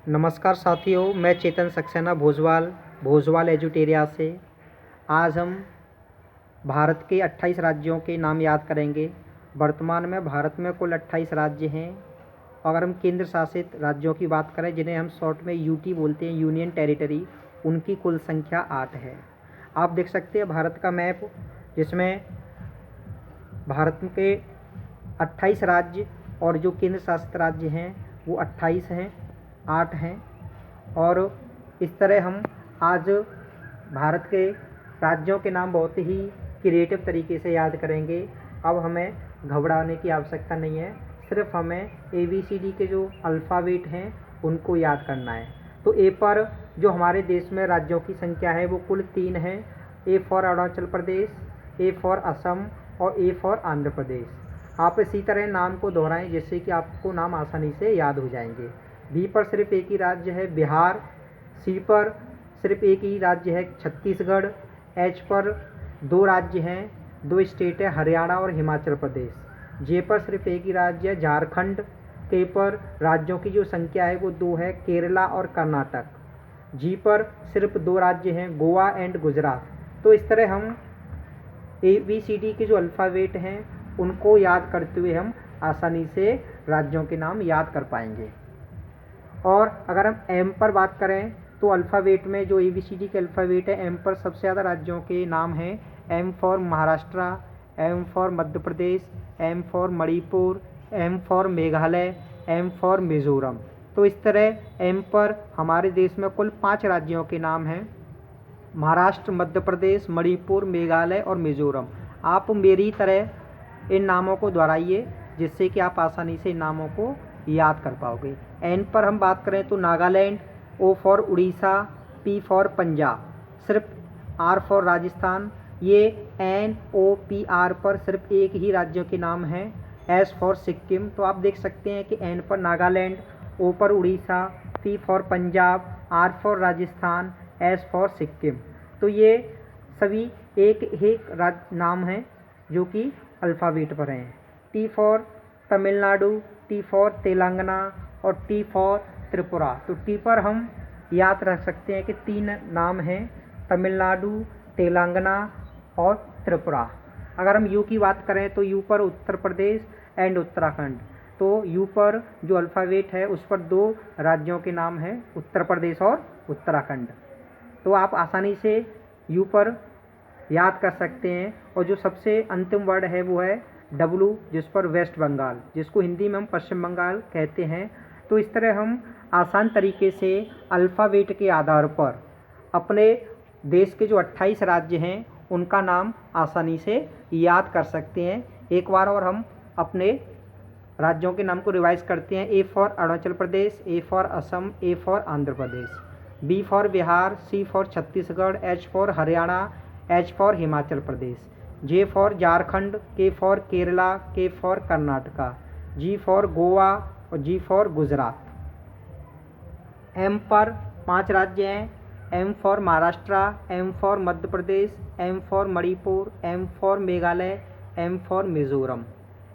नमस्कार साथियों, मैं चेतन सक्सेना भोजवाल एजुटेरिया से। आज हम भारत के 28 राज्यों के नाम याद करेंगे। वर्तमान में भारत में कुल 28 राज्य हैं। अगर हम केंद्र शासित राज्यों की बात करें, जिन्हें हम शॉर्ट में यूटी बोलते हैं, यूनियन टेरिटरी, उनकी कुल संख्या 8 है। आप देख सकते हैं भारत का मैप, जिसमें भारत के 28 राज्य और जो केंद्र शासित राज्य हैं वो 28 हैं, 8 हैं। और इस तरह हम आज भारत के राज्यों के नाम बहुत ही क्रिएटिव तरीके से याद करेंगे। अब हमें घबराने की आवश्यकता नहीं है, सिर्फ हमें ABCD के जो अल्फ़ाबेट हैं उनको याद करना है। तो ए पर जो हमारे देश में राज्यों की संख्या है वो कुल 3 है। ए for Arunachal Pradesh, A for Assam और ए फॉर आंध्र प्रदेश। आप इसी तरह नाम को दोहराएं जिससे कि आपको नाम आसानी से याद हो जाएंगे। बी पर सिर्फ एक ही राज्य है, बिहार। सी पर सिर्फ एक ही राज्य है, छत्तीसगढ़। एच पर 2 राज्य हैं, 2 स्टेट है, हरियाणा और हिमाचल प्रदेश। जे पर सिर्फ एक ही राज्य है, झारखंड। के पर राज्यों की जो संख्या है वो 2 है, केरला और कर्नाटक। जी पर सिर्फ 2 राज्य हैं, गोवा एंड गुजरात। तो इस तरह हम ABCD के जो अल्फ़ाबेट हैं उनको याद करते हुए हम आसानी से राज्यों के नाम याद कर पाएंगे। और अगर हम एम पर बात करें तो अल्फ़ाबेट में जो ABCD के अल्फ़ाबेट है, एम पर सबसे ज़्यादा राज्यों के नाम हैं। M for Maharashtra, M for Madhya Pradesh, M for Manipur, M for Meghalaya, M for Mizoram. तो इस तरह एम पर हमारे देश में कुल 5 राज्यों के नाम हैं, महाराष्ट्र, मध्य प्रदेश, मणिपुर, मेघालय और मिज़ोरम। आप मेरी तरह इन नामों को दोहराइए जिससे कि आप आसानी से इन नामों को याद कर पाओगे। एन पर हम बात करें तो Nagaland, O for Orissa, P for Punjab, सिर्फ आर फॉर राजस्थान। ये NOPR पर सिर्फ एक ही राज्यों के नाम हैं, एस फॉर सिक्किम। तो आप देख सकते हैं कि एन पर नागालैंड, ओ पर Orissa, P for Punjab, R for Rajasthan, S for Sikkim. तो ये सभी एक नाम हैं जो कि अल्फ़ाबेट पर हैं। T for Tamil Nadu, T for Telangana और टी फॉर त्रिपुरा। तो टी पर हम याद रख सकते हैं कि 3 नाम हैं, तमिलनाडु, तेलंगाना और त्रिपुरा। अगर हम यू की बात करें तो यू पर उत्तर प्रदेश एंड उत्तराखंड। तो यू पर जो अल्फ़ाबेट है उस पर 2 राज्यों के नाम हैं, उत्तर प्रदेश और उत्तराखंड। तो आप आसानी से यू पर याद कर सकते हैं। और जो सबसे अंतिम वर्ड है वो है W, जिस पर वेस्ट बंगाल, जिसको हिंदी में हम पश्चिम बंगाल कहते हैं। तो इस तरह हम आसान तरीके से अल्फ़ाबेट के आधार पर अपने देश के जो 28 राज्य हैं उनका नाम आसानी से याद कर सकते हैं। एक बार और हम अपने राज्यों के नाम को रिवाइज करते हैं। A for Arunachal Pradesh, A for Assam, A for Andhra Pradesh, B for Bihar, C for Chhattisgarh, H for Haryana, H for Himachal Pradesh, J for Jharkhand, K for Kerala, K for Karnataka, G for Goa और जी फॉर गुजरात। एम पर 5 राज्य हैं, M for Maharashtra, M for Madhya Pradesh, M for Manipur, M for Meghalaya, M for Mizoram.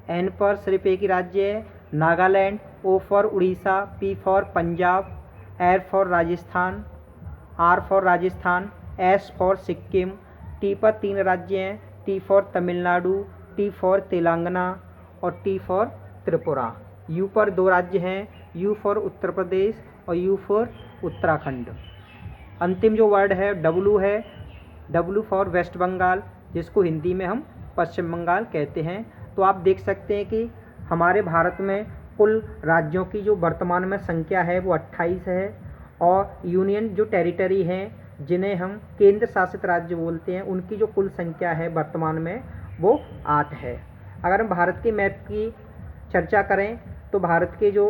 N पर सिर्फ एक ही राज्य है, Nagaland, O for Orissa, P for Punjab, R for Rajasthan, R for Rajasthan, S for Sikkim. T पर 3 राज्य हैं, T for Tamil Nadu, T for Telangana और टी फॉर त्रिपुरा। यू पर 2 राज्य हैं, यू फॉर उत्तर प्रदेश और यू फॉर उत्तराखंड। अंतिम जो वर्ड है W है, W फॉर वेस्ट बंगाल, जिसको हिंदी में हम पश्चिम बंगाल कहते हैं। तो आप देख सकते हैं कि हमारे भारत में कुल राज्यों की जो वर्तमान में संख्या है वो 28 है। और यूनियन जो टेरिटरी हैं जिन्हें हम केंद्र शासित राज्य बोलते हैं, उनकी जो कुल संख्या है वर्तमान में वो 8 है। अगर हम भारत के मैप की चर्चा करें तो भारत के जो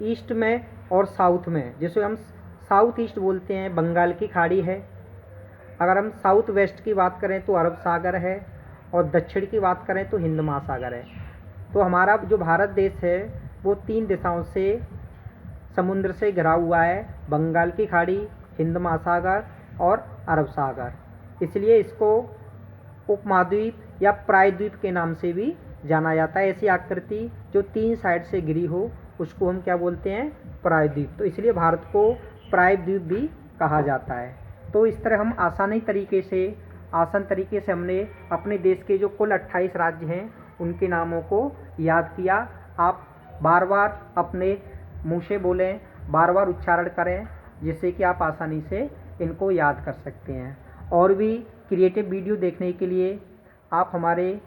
ईस्ट में और साउथ में, जिसे हम साउथ ईस्ट बोलते हैं, बंगाल की खाड़ी है। अगर हम साउथ वेस्ट की बात करें तो अरब सागर है और दक्षिण की बात करें तो हिंद महासागर है। तो हमारा जो भारत देश है वो 3 दिशाओं से समुद्र से घिरा हुआ है, बंगाल की खाड़ी, हिंद महासागर और अरब सागर। इसलिए इसको उपमहाद्वीप या प्रायद्वीप के नाम से भी जाना जाता है। ऐसी आकृति जो 3 साइड से घिरी हो उसको हम क्या बोलते हैं, प्रायद्वीप। तो इसलिए भारत को प्रायद्वीप भी कहा जाता है। तो इस तरह हम आसान तरीके से हमने अपने देश के जो कुल 28 राज्य हैं उनके नामों को याद किया। आप बार बार अपने मुंह से बोलें, बार बार उच्चारण करें, जिससे कि आप आसानी से इनको याद कर सकते हैं। और भी क्रिएटिव वीडियो देखने के लिए आप हमारे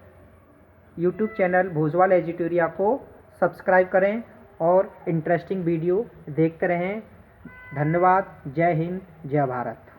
यूट्यूब चैनल भोजवाल एजुटोरिया को सब्सक्राइब करें और इंटरेस्टिंग वीडियो देखते रहें। धन्यवाद। जय हिंद, जय भारत।